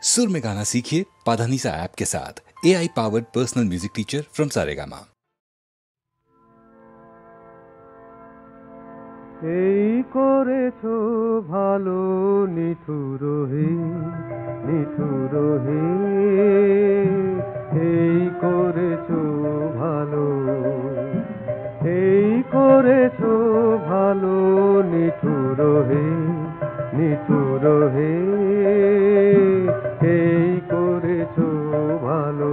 सुर में गाना सीखिए पाधानीसा ऐप के साथ। AI powered personal music teacher from Saregama. এই করেছো ভালো নিঠুর হে নিঠুর হে, এই করেছো ভালো, এই করেছো ভালো নিঠুর হে নিঠুর হে, এই করেছো ভালো।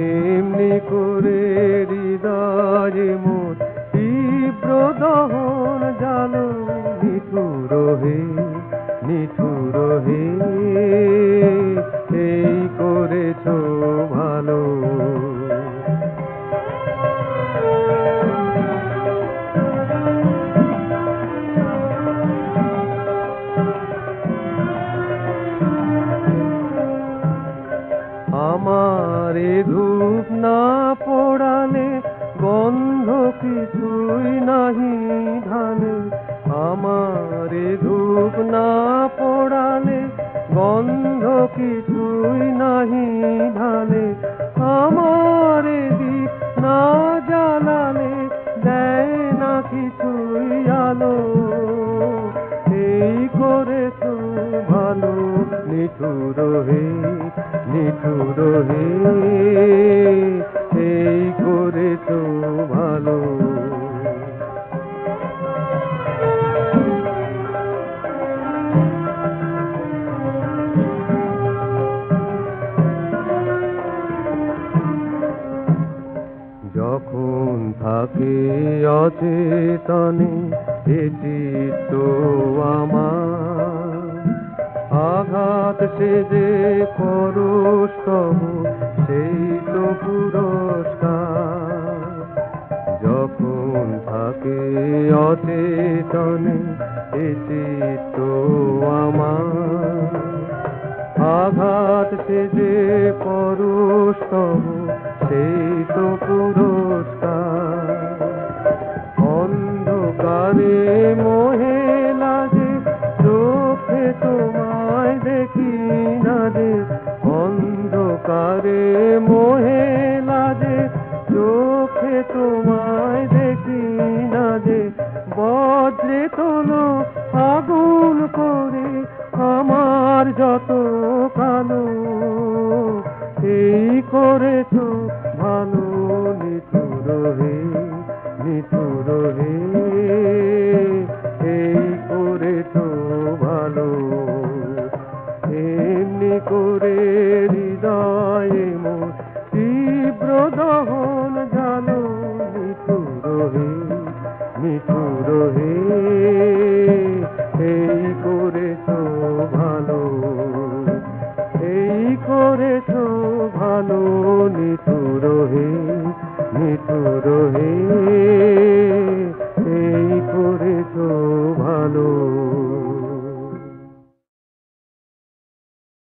এমনি করে হৃদয়ে মোর তীব্র দহন জালো নিঠুর হে নিঠুর হে, এই করেছো ভালো। আমারে ধূপ না পোড়ালে গন্ধ কিছুই নাহি ধানে, আমারে ধূপ না পোড়ালে গন্ধ কিছুই নাহি ধানে, আমারে দীপ না জ্বালালে দেয় না কিছুই আলো, এই করেছো ভালো নিঠুর হে নিঠুর হে, এই করেছো ভালো। যখন থাকে অচেতনে এ চিত্ত আমার, আঘাত সে যে পরস্তম সেই তো পুরস্কার। যখন থাকে অচেতনে এ চিত্ত আমার, আঘাত সে যে পরস্তম সেই তো পুরস্কার। অন্ধকারে মোহে লাগে চোখে তোমায় দেখি না যে, অন্ধকারে মোহে লাগে চোখে তোমায় দেখি না যে, বজ্রে তোলো আগুন করে আমার যত কালো, এই করেছো ভালো নিঠুর হে নিঠুর হে, এই করেছো ভালো। এমনি করে হৃদয়ে মোর তীব্র দহন জালো নিঠুর হে নিঠুর হে, এই করেছো ভালো, এই করেছো ভালো নিঠুর হে নিঠুর হে।